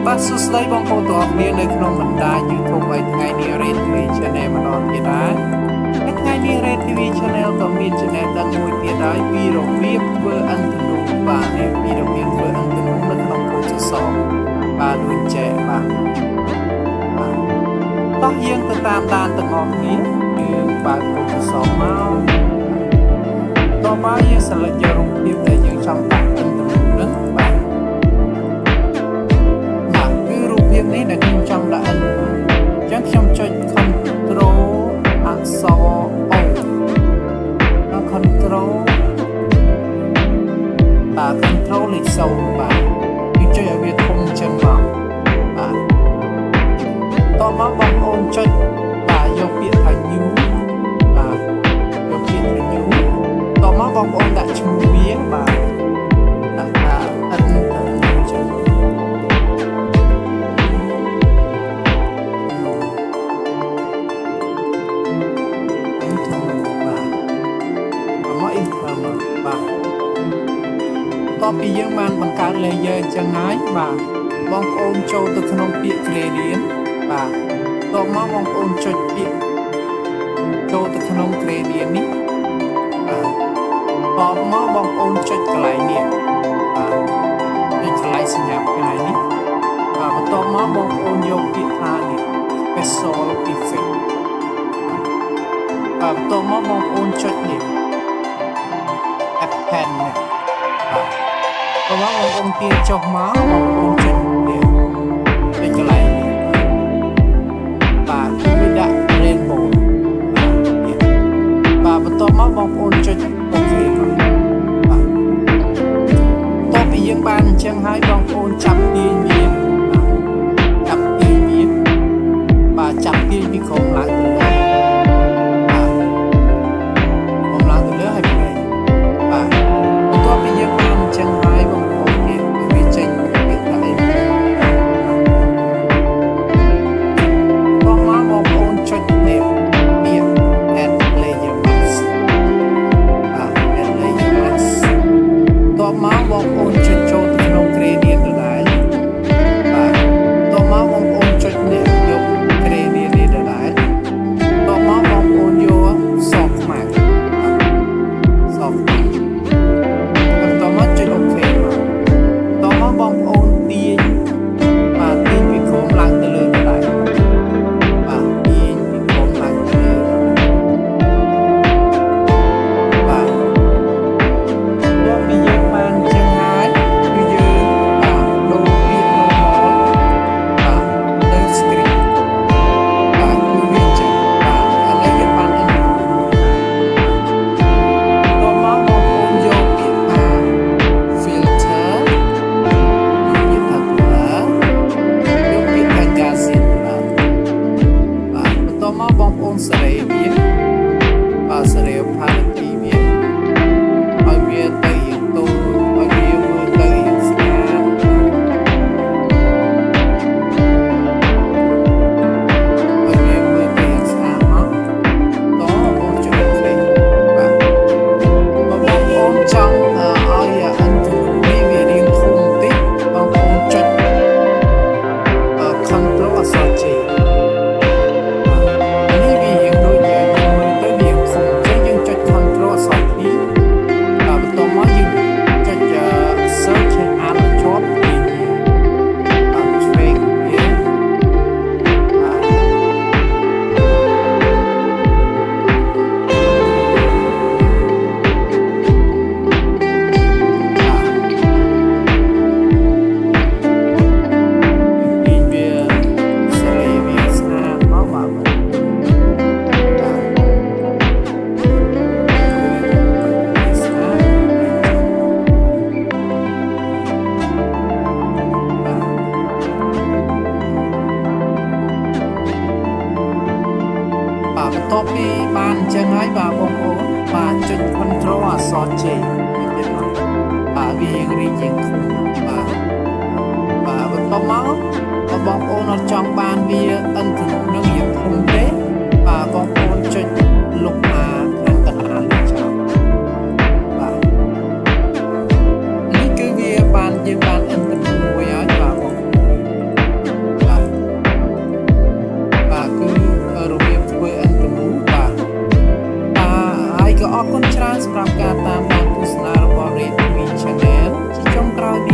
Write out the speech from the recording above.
បាទសួស្តីបងប្អូនទាំងអស់គ្នានៅក្នុងបណ្ដាញ YouTube ហើយថ្ងៃនេះ Rad TV Channel ម្ដងទៀតហើយថ្ងៃនេះ Rad TV Channel ក៏មាន Channel ដឹងមួយទៀតហើយពីរបៀបធ្វើអន្តនូបាទពីរបៀបធ្វើអន្តនូនៅក្នុងកូនសសរបាទដូចចែកបាទតោះយើងទៅតាមដានទាំងអស់គ្នាយើងបើកកូនសសរមកតមកយើង select យករូបភាពដែលយើងចង់ដាក់អន្តនូនឹងបាទនេះដែលខ្ញុំចង់ដាក់អញ្ចឹងខ្ញុំចុច Control អក្សរ O និង Control បាទ Control លេខ0បាទខ្ញុំចុចឲ្យវាធំចឹងមកបាទតមកបងប្អូនចុចបាទយកពាក្យថា New បាទយកពាក្យថា New តមកបងប្អូនដាក់ឈ្មោះវាបាទដាក់ថា តពីយើងបានបង្កើត layer អញ្ចឹងហើយបាទបងប្អូនចូលទៅក្នុងពាក្យ gradient បាទតមកបងប្អូនចុចពាក្យចូលទៅក្នុង gradient នេះបាទតមកបងប្អូនចុចកន្លែងនេះបាទនេះកន្លែងសញ្ញាផ្កាយនេះបាទបន្ទាប់មកបងប្អូនយកពាក្យថានេះ special effect បាទបន្ទាប់មកបងប្អូនចុចនេះ append នេះបាទតោះបងប្អូនទាញចុះមកបងប្អូនចុចនេះចុចកន្លែងនេះបាទវាដាក់ rainbow បាទបន្ទាប់មកបងប្អូនចុច OK មកបាទតោះពីយើងបានអញ្ចឹងហើយបងប្អូនចាប់ទាញវាចាប់ទាញវាបាទចាប់ទាញពីក្រោមឡើងទៅលើបាទក្រោមឡើងទៅលើហើយបែរបាទបន្ទាប់ពីយើងបានអញ្ចឹងហើយបងប្អូននេះវាចេញពាក្យថាអីបងប្អូនចុចនេះពាក្យ add layer mask បាទ add layer mask តបមកបងប្អូនចុចចូលទៅក្នុង gradient ដដែលបាទតបមកបងប្អូនចុចនេះយក gradient នេះដដែលតបមកបងប្អូនយក soft mask soft mask តមកចុច OK តមកបងប្អូនទាញបាទទាញពីក្រោមឡើងទៅលើដដែលបាទទាញពីក្រោមឡើងទៅលើបាទយកពីយើងបានអញ្ចឹងហើយគឺយើងបាទដូរពាក្យ normal បាទទៅ script បាទគឺវាអញ្ចឹងបាទឥឡូវយើងបានអញ្ចឹងតមកបងប្អូនយកពាក្យថា filter ពាក្យថា blur យកពាក្យថា gaussian បាទបន្ទាប់មកបងប្អូនសេរីវាបាទសេរី opacity វាឲ្យវាទៅយ៉ាងតូចឲ្យវាមើលទៅយ៉ាងស្អាតឲ្យវាមើលទៅយ៉ាងស្អាតមកតបងប្អូនចុច OK បាទបងប្អូនចង់ឲ្យអន្តរនេះវារៀងធំបន្តិចបងប្អូនចុច Control អក្សរ J នេះវារៀងដូចយើងមើលទៅវាធំអញ្ចឹងយើងចុច Control អក្សរ P បាទបន្ទាប់មកយើងចុច Search ឲ្យអានជាប់ពីបាទ track វាពីវាសេរីវាស្អាតមកបាទស្អាតបាទបន្ទាប់ពីបានអញ្ចឹងហើយបាទបងប្អូនបាទចុច Control អក្សរ J បាទវារៀងជាងធំបាទបន្ទាប់មកបងប្អូនអត់ចង់បានវាអន្តរនឹងយ៉ាងធំទេបាទបងប្អូនចុចលុបខាងកណ្ដាលនេះចោលបាទនេះគឺវាបានយើងបានអន្តរមួយហើយបាទបងប្អូន ក៏អរគុណច្រើនសម្រាប់ការតាមដានទស្សនារបស់ Rad TV Channel ជាចុងក្រោយនេះ